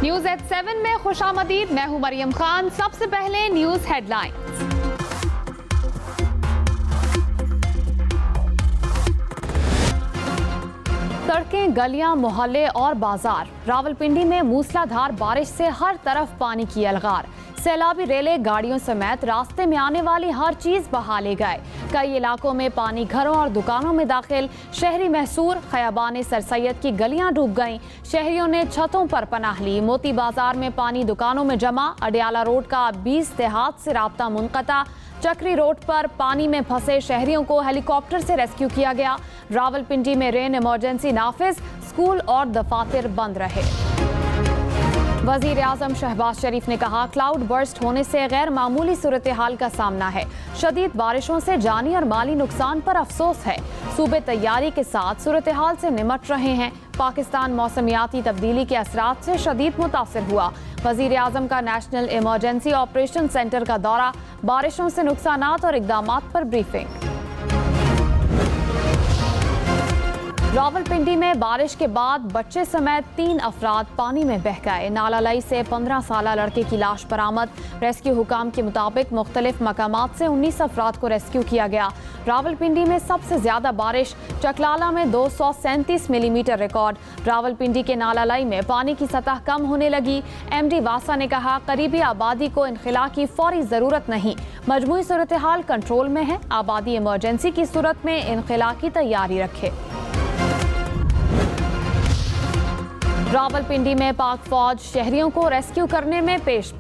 News at 7 में खुशामदीद। मैं हूं मरियम खान। सबसे पहले न्यूज हेडलाइंस। सड़कें, गलियां, मोहल्ले और बाजार। रावलपिंडी में मूसलाधार बारिश से हर तरफ पानी की अलगार। सैलाबी रेलें, गाड़ियों समेत रास्ते में आने वाली हर चीज बहा ले गए। कई इलाकों में पानी घरों और दुकानों में दाखिल। शहरी महसूर खयाबान सर सैयद की गलियां डूब गईं। शहरियों ने छतों पर पनाह ली। मोती बाजार में पानी दुकानों में जमा। अडियाला रोड का 20 देहात से राब्ता मुनक़ता। चक्री रोड पर पानी में फंसे शहरियों को हेलीकॉप्टर से रेस्क्यू किया गया। रावलपिंडी में रेन इमरजेंसी नाफिज। स्कूल और दफातर बंद रहे। वजीर आजम शहबाज शरीफ ने कहा, क्लाउड बर्स्ट होने से गैर मामूली सूरत हाल का सामना है। शदीद बारिशों से जानी और माली नुकसान पर अफसोस है। सूबे तैयारी के साथ सूरत हाल से निमट रहे हैं। पाकिस्तान मौसमियाती तब्दीली के असरात से शदीद मुतासिर हुआ। वजीर आजम का नेशनल इमरजेंसी ऑपरेशन सेंटर का दौरा। बारिशों से नुकसानात और इक़दामात पर ब्रीफिंग। रावलपिंडी में बारिश के बाद बच्चे समेत 3 अफराद पानी में बह गए। नालालई से 15 साला लड़के की लाश बरामद। रेस्क्यू हुकाम के मुताबिक मुख्तलिफ मकामात से 19 अफराद को रेस्क्यू किया गया। रावलपिंडी में सबसे ज्यादा बारिश चकलाला में 237 मिलीमीटर रिकॉर्ड। रावलपिंडी के नालालई में पानी की सतह कम होने लगी। MD वासा ने कहा, करीबी आबादी को इनखिला की फौरी जरूरत नहीं। मजमूई सूरत हाल कंट्रोल में है। आबादी इमरजेंसी की सूरत में इनखिला की तैयारी रखे। रावलपिंडी में पाक फौज शहरियों को रेस्क्यू करने में पेश।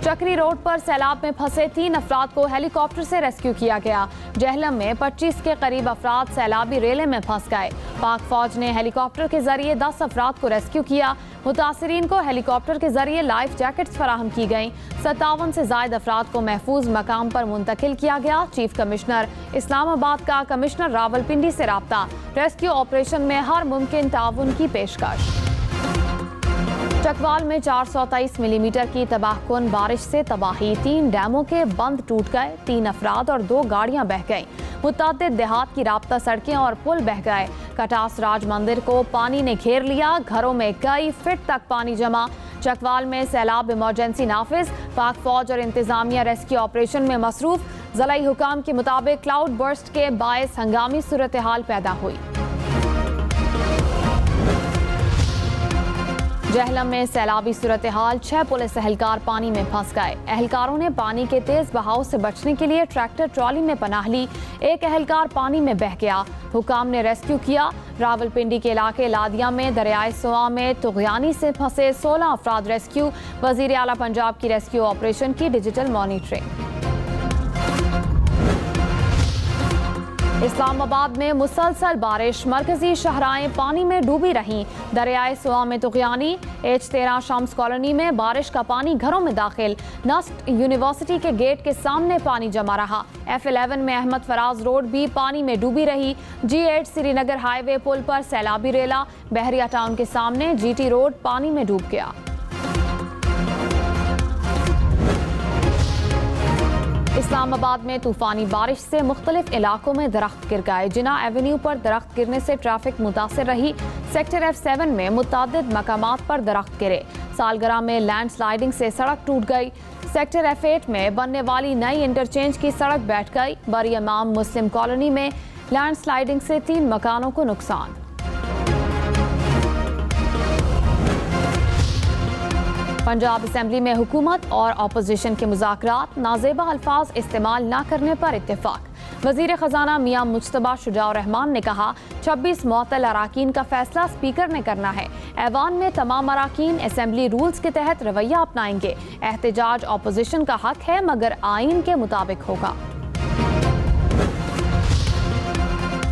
चक्री रोड पर सैलाब में फंसे 3 अफराद को हेलीकॉप्टर से रेस्क्यू किया गया। जहलम में 25 के करीब अफराद सैलाबी रेले में फंस गए। पाक फौज ने हेलीकॉप्टर के जरिए 10 अफराद को रेस्क्यू किया। मुतासिरीन को हेलीकॉप्टर के जरिए लाइफ जैकेट्स फराहम की गईं। 57 से ज्यादा अफराद को महफूज मकाम पर मुंतकिल किया गया। चीफ कमिश्नर इस्लामाबाद का कमिश्नर रावलपिंडी से राब्ता। रेस्क्यू ऑपरेशन में हर मुमकिन ताउन की पेशकश। चकवाल में 423 मिलीमीटर की तबाहकुन बारिश से तबाही। 3 डैमों के बंद टूट गए। 3 अफराद और 2 गाड़ियां बह गईं। मुतअद्दिद देहात की राब्ता सड़कें और पुल बह गए। कटास राज मंदिर को पानी ने घेर लिया। घरों में कई फीट तक पानी जमा। चकवाल में सैलाब इमरजेंसी नाफिज। पाक फौज और इंतजामिया रेस्क्यू ऑपरेशन में मसरूफ। ज़िलाई हुकाम के मुताबिक क्लाउड बर्स्ट के बायस हंगामी सूरत हाल पैदा हुई। जहलम में सैलाबी सूरत हाल। 6 पुलिस एहलकार पानी में फंस गए। एहलकारों ने पानी के तेज बहाव से बचने के लिए ट्रैक्टर ट्रॉली में पनाह ली। एक एहलकार पानी में बह गया। हुकाम ने रेस्क्यू किया। रावलपिंडी के इलाके लादिया में दरियाए सोआ में तुगयानी से फंसे 16 अफराद रेस्क्यू। वजीर आला पंजाब की रेस्क्यू ऑपरेशन की डिजिटल मॉनिटरिंग। इस्लामाबाद में मुसलसल बारिश। मरकजी शहराएं पानी में डूबी रहीं। दरियाए सोआ में तुगयानी। H13 शम्स कॉलोनी में बारिश का पानी घरों में दाखिल। नस्ट यूनिवर्सिटी के गेट के सामने पानी जमा रहा। F11 में अहमद फराज रोड भी पानी में डूबी रही। G8 श्रीनगर हाईवे पुल पर सैलाबी रेला। बहरिया टाउन के सामने GT रोड पानी में डूब गया। इस्लामाबाद में तूफानी बारिश से मुख्तलिफ इलाकों में दरख्त गिर गए। जिना एवेन्यू पर दरख्त गिरने से ट्रैफिक मुतासिर रही। सेक्टर F7 में मुतादिद मकामात पर दरख्त गिरे। सालगरा में लैंडस्लाइडिंग से सड़क टूट गई। सेक्टर F8 में बनने वाली नई इंटरचेंज की सड़क बैठ गई। बरी इमाम मुस्लिम कॉलोनी में लैंडस्लाइडिंग से 3 मकानों को नुकसान। पंजाब असेंबली में हुकूमत और अपोजिशन के मुज़ाकरात। नाजेबा अल्फाज इस्तेमाल न करने पर इत्तेफाक। वजीर खजाना मियां मुज्तबा शुजाउर रहमान ने कहा, 26 मुअत्तल अराकीन का फैसला स्पीकर ने करना है। ऐवान में तमाम अराकीन असेंबली रूल्स के तहत रवैया अपनाएंगे। एहतजाज अपोजिशन का हक है मगर आईन के मुताबिक होगा।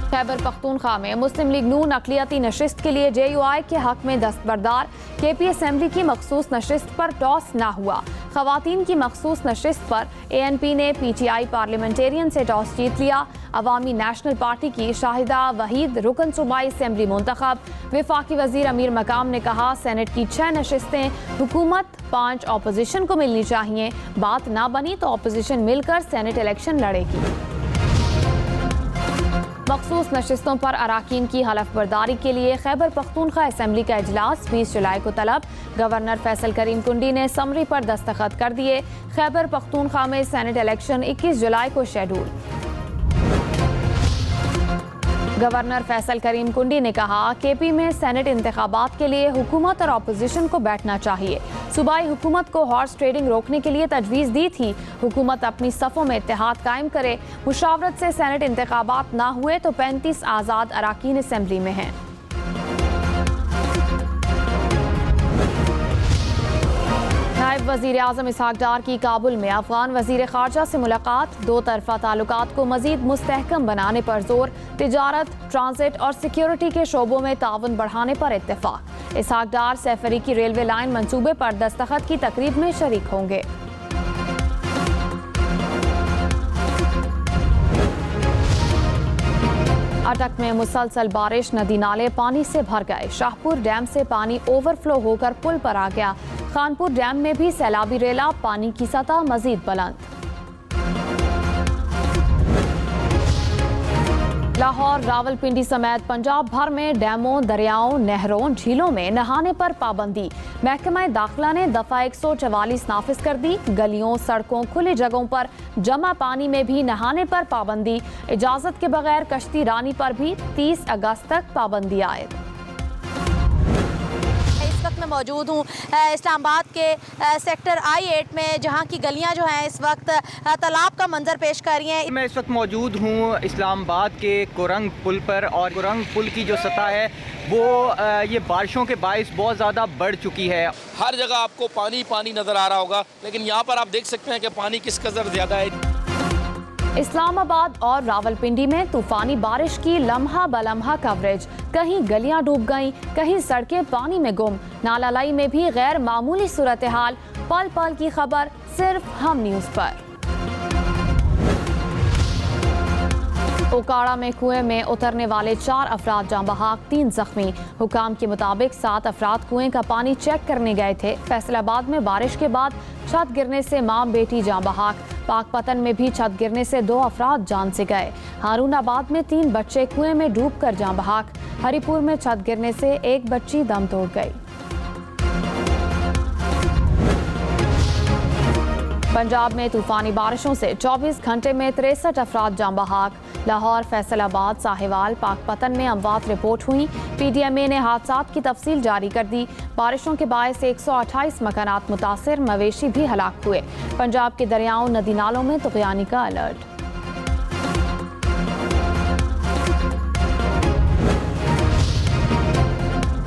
खैबर पख्तूनख्वा में मुस्लिम लीग नून अक़लियती नशिस्त के लिए JUI के हक में दस्तबरदार। KP असेंबली की मखसूस नशिस्त पर टॉस न हुआ। खवातीन की मखसूस नशिस्त पर ANP ने PTI पार्लियामेंटेरियन से टॉस जीत लिया। अवामी नेशनल पार्टी की शाहिदा वहीद रुकन सूबाई असेंबली मुंतखब। वफाकी वजीर अमीर मकाम ने कहा, सेनेट की 6 नशिस्तें हुकूमत 5 अपोजिशन को मिलनी चाहिए। बात ना बनी तो अपोजिशन मिलकर सेनेट इलेक्शन लड़ेगी। मखसूस नशिस्तों पर अराकीन की हलफ बर्दारी के लिए खैबर पख्तूनख्वा असम्बली का इजलास 20 जुलाई को तलब। गवर्नर फैसल करीम कुंडी ने समरी पर दस्तखत कर दिए। खैबर पख्तूनख्वा में सेनेट इलेक्शन 21 जुलाई को शेड्यूल। गवर्नर फैसल करीम कुंडी ने कहा केपी में सेनेट इंतखाबात के लिए हुकूमत और अपोजिशन को बैठना चाहिए। सूबाई हुकूमत को हॉर्स ट्रेडिंग रोकने के लिए तजवीज़ दी थी। हुकूमत अपनी सफ़ों में इत्तेहाद कायम करे। मुशावरत से सेनेट इंतखाबात ना हुए तो 35 आज़ाद अराकीन असम्बली में हैं। नायब वज़ीर आज़म इसहाक डार की काबुल में अफगान वज़ीर ख़ारजा से मुलाकात। दो तरफ़ा ताल्लुकात को मज़ीद मुस्तहकम बनाने पर जोर। तिजारत, ट्रांजिट और सिक्योरिटी के शोबों में ताउन बढ़ाने पर इत्तेफाक। इसहाक डार सैफरी की रेलवे लाइन मंसूबे पर दस्तखत की तकरीब में शरीक होंगे। अटक में मुसलसल बारिश, नदी नाले पानी से भर गए। शाहपुर डैम से पानी ओवरफ्लो होकर पुल पर आ गया। खानपुर डैम में भी सैलाबी रेला, पानी की सतह मजीद बुलंद। लाहौर, रावलपिंडी समेत पंजाब भर में डैमों, दरियाओं, नहरों, झीलों में नहाने पर पाबंदी। महकमा दाखिला ने दफा 144 नाफिज कर दी। गलियों, सड़कों, खुली जगहों पर जमा पानी में भी नहाने पर पाबंदी। इजाजत के बगैर कश्ती रानी पर भी 30 अगस्त तक पाबंदी आयद। मैं मौजूद हूँ इस्लामाबाद के सेक्टर I-8 में, जहाँ की गलियाँ जो हैं इस वक्त तालाब का मंजर पेश कर रही हैं। मैं इस वक्त मौजूद हूँ इस्लामाबाद के कुरंग पुल पर, और कुरंग पुल की जो सतह है वो ये बारिशों के बाइस बहुत ज़्यादा बढ़ चुकी है। हर जगह आपको पानी पानी नज़र आ रहा होगा, लेकिन यहाँ पर आप देख सकते हैं कि पानी किस कदर ज़्यादा है। इस्लामाबाद और रावलपिंडी में तूफानी बारिश की लम्हा बलम्हा कवरेज। कहीं गलियां डूब गईं, कहीं सड़कें पानी में गुम। नालालाई में भी गैर मामूली सूरत हाल। पल पल की खबर सिर्फ हम न्यूज़ पर। ओकाड़ा में कुएं में उतरने वाले 4 अफराद जाँ बहाक, 3 जख्मी। हुकाम के मुताबिक 7 अफराद कुएं का पानी चेक करने गए थे। फैसलाबाद में बारिश के बाद छत गिरने से मां बेटी जाँ बहाक। पाकपतन में भी छत गिरने से 2 अफराद जान से गए। हारूनाबाद में 3 बच्चे कुएं में डूबकर जाँ बहाक। हरिपुर में छत गिरने से 1 बच्ची दम तोड़ गई। पंजाब में तूफानी बारिशों से 24 घंटे में 63 अफराद जाँ बहाक। लाहौर, फैसलाबाद, साहिवाल, पाकपतन में अमवात रिपोर्ट हुई। PDMA ने हादसात की तफसील जारी कर दी। बारिशों के बायस 128 मकानात मुतासिर, मवेशी भी हलाक हुए। पंजाब के दरियाओं, नदी नालों में तुग़यानी का अलर्ट।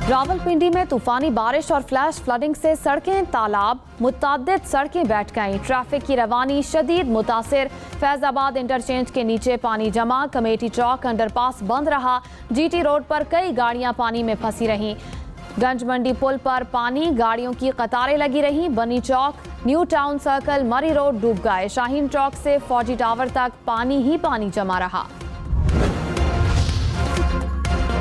रावलपिंडी में तूफानी बारिश और फ्लैश फ्लडिंग से सड़कें तालाब, मुतअद्दिद सड़कें बैठ गईं। ट्रैफिक की रवानी शदीद मुतासिर। फैजाबाद इंटरचेंज के नीचे पानी जमा। कमेटी चौक अंडरपास बंद रहा। GT रोड पर कई गाड़ियां पानी में फंसी रहीं। गंज मंडी पुल पर पानी, गाड़ियों की कतारें लगी रहीं। बनी चौक, न्यू टाउन सर्कल, मरी रोड डूब गए। शाहीन चौक से फौजी टावर तक पानी ही पानी जमा रहा।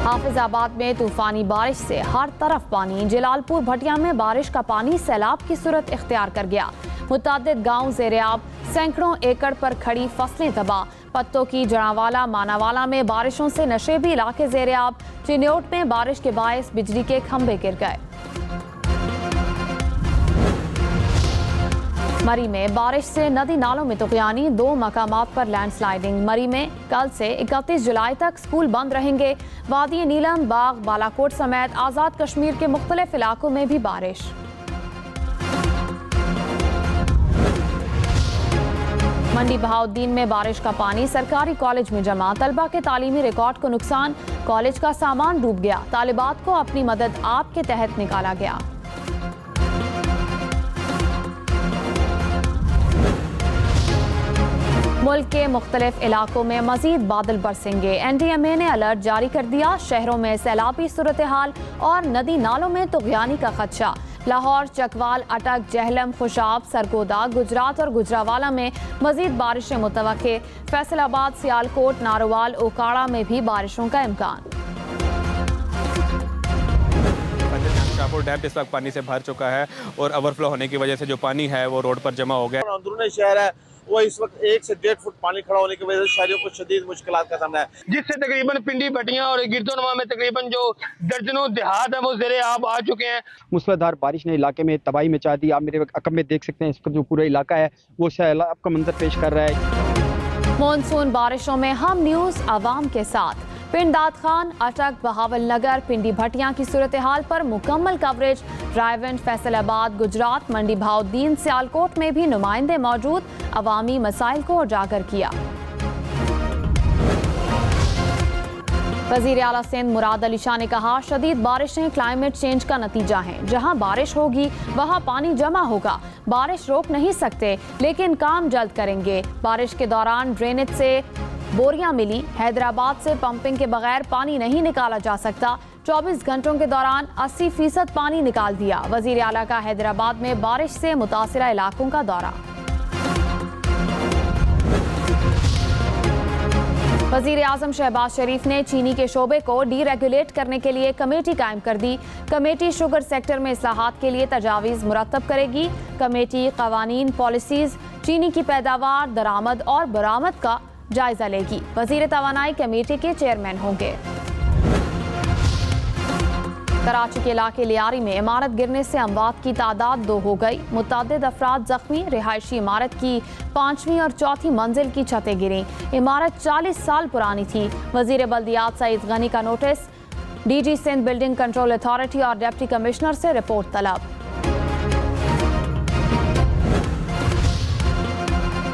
हाफिजाबाद में तूफानी बारिश से हर तरफ पानी। जलालपुर भटिया में बारिश का पानी सैलाब की सूरत इख्तियार कर गया। मुतअद्दिद गांव ज़ेर-ए-आब, सैकड़ों एकड़ पर खड़ी फसलें तबाह। पत्तों की जड़ावाला, मानावाला में बारिशों से नशेबी इलाके ज़ेर-ए-आब। चिन्योट में बारिश के बायस बिजली के खंभे गिर गए। मरी में बारिश से नदी नालों में तुग़यानी। 2 मकामात पर लैंडस्लाइडिंग। मरी में कल से 31 जुलाई तक स्कूल बंद रहेंगे। वादी नीलम, बाग, बालाकोट समेत आज़ाद कश्मीर के मुख्तलिफ इलाकों में भी बारिश। मंडी बहाउद्दीन में बारिश का पानी सरकारी कॉलेज में जमा। तलबा के तालीमी रिकॉर्ड को नुकसान। कॉलेज का सामान डूब गया। तालिबात को अपनी मदद आप के तहत निकाला गया। मुल्क के मुख्तलिफ इलाकों में मजीद बादल बरसेंगे। NDMA ने अलर्ट जारी कर दिया। शहरों में सैलाबी सूरत हाल और नदी नालों में तुग़यानी का खदशा। लाहौर, चकवाल, अटक, जहलम, खुशाब, सरगोदा, गुजरात और गुजरावाला में मजीद बारिशें मुतवक्के। फैसलाबाद, सियालकोट, नारोवाल, ओकाड़ा में भी बारिशों का इम्कान। शाहपुर डैम इस वक्त पानी से भर चुका है और ओवरफ्लो होने की वजह से जो पानी है वो रोड पर जमा हो गया। अंदरूनी शहर है वो इस वक्त 1 से 1.5 फुट पानी खड़ा होने की वजह से शहरियों को शदीद मुश्किलात का सामना है, जिससे तकरीबन पिंडी भटियां और गिरदोनवा में तकरीबन जो दर्जनों देहात है वो ज़ेरे आब आ चुके हैं। मूसलाधार बारिश ने इलाके में तबाही मचा दी। आप मेरे अकब में देख सकते हैं, इसका जो पूरा इलाका है वो सैलाब का मंजर पेश कर रहा है। मॉनसून बारिशों में हम न्यूज़ आवाम के साथ। पिंड दाद खान, अटक, बहावल नगर, पिंडी भटियां की सूरत हाल पर मुकम्मल कवरेज। रायवंड, फैसलाबाद, गुजरात, मंडी भाउद्दीन, सियालकोट में भी नुमाइंदे मौजूद, अवामी मसाइल को उजागर किया। वज़ीर आला सिंध मुराद अली शाह ने कहा, शदीद बारिशें क्लाइमेट चेंज का नतीजा हैं। जहां बारिश होगी वहां पानी जमा होगा। बारिश रोक नहीं सकते, लेकिन काम जल्द करेंगे। बारिश के दौरान ड्रेनेज से बोरियां मिली। हैदराबाद से पंपिंग के बगैर पानी नहीं निकाला जा सकता। 24 घंटों के दौरान 80% पानी निकाल दिया। वज़ीर आला का हैदराबाद में बारिश से मुतासिरा इलाकों का दौरा। वज़ीर आज़म शहबाज शरीफ ने चीनी के शोबे को डीरेगुलेट करने के लिए कमेटी कायम कर दी। कमेटी शुगर सेक्टर में इस्लाहात के लिए तजावीज़ मुरतब करेगी। कमेटी कवानीन, पॉलिसीज़, चीनी की पैदावार, दरामद और बरामद का जायजा लेगी। वज़ीर तवानाई कमेटी के चेयरमैन होंगे। कराची के इलाके लियारी में इमारत गिरने से अमवात की तादाद 2 हो गई। मुतअद्दिद अफराद जख्मी। रिहायशी इमारत की 5वीं और 4थी मंजिल की छतें गिरी। इमारत 40 साल पुरानी थी। वज़ीर बल्दियात सईद गनी का notice. DG Sindh building control authority और डिप्टी कमिश्नर से रिपोर्ट तलब।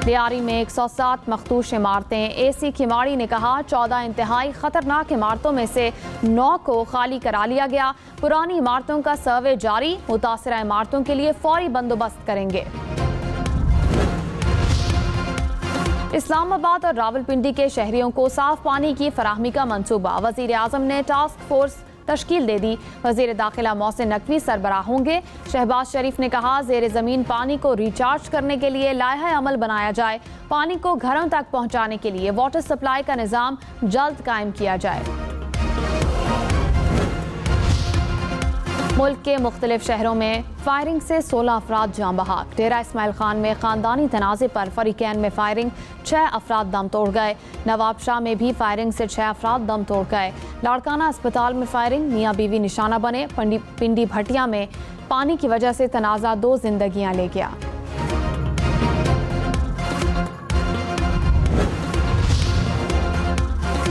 लियारी में 107 मखदूश इमारतें। AC खिमाड़ी ने कहा, 14 इंतहाई खतरनाक इमारतों में से 9 को खाली करा लिया गया। पुरानी इमारतों का सर्वे जारी। मुतासिरा इमारतों के लिए फौरी बंदोबस्त करेंगे। इस्लामाबाद और रावलपिंडी के शहरियों को साफ पानी की फराहमी का मंसूबा। वज़ीर आज़म ने टास्क फोर्स तश्कील दे दी। वज़ीर दाखिला मोहसिन नकवी सरबराह होंगे। शहबाज शरीफ ने कहा, ज़ेरे ज़मीन पानी को रिचार्ज करने के लिए लायहा अमल बनाया जाए। पानी को घरों तक पहुँचाने के लिए वाटर सप्लाई का निज़ाम जल्द कायम किया जाए। मुल्क के मुख्तलिफ शहरों में फायरिंग से 16 अफराद जाँ बहक। डेरा इस्माइल खान में ख़ानदानी तनाज़े पर फरीकैन में फायरिंग, 6 अफराद दम तोड़ गए। नवाब शाह में भी फायरिंग से 6 अफराद दम तोड़ गए। लाड़काना अस्पताल में फायरिंग, मियाँ बीवी निशाना बने। पिंडी भटिया में पानी की वजह से तनाज़ा 2 जिंदगियाँ ले गया।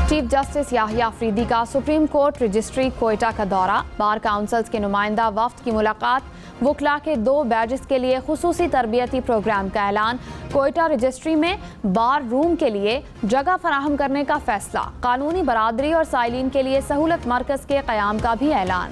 चीफ जस्टिस याहिया अफरीदी का सुप्रीम कोर्ट रजिस्ट्री कोयटा का दौरा। बार काउंसिल्स के नुमाइंदा वफ्द की मुलाकात। वकला के 2 बैजेस के लिए खुसूसी तरबियती प्रोग्राम का ऐलान। कोयटा रजिस्ट्री में बार रूम के लिए जगह फराहम करने का फैसला। कानूनी बरादरी और साइलिन के लिए सहूलत मरकज़ के क़याम का भी ऐलान।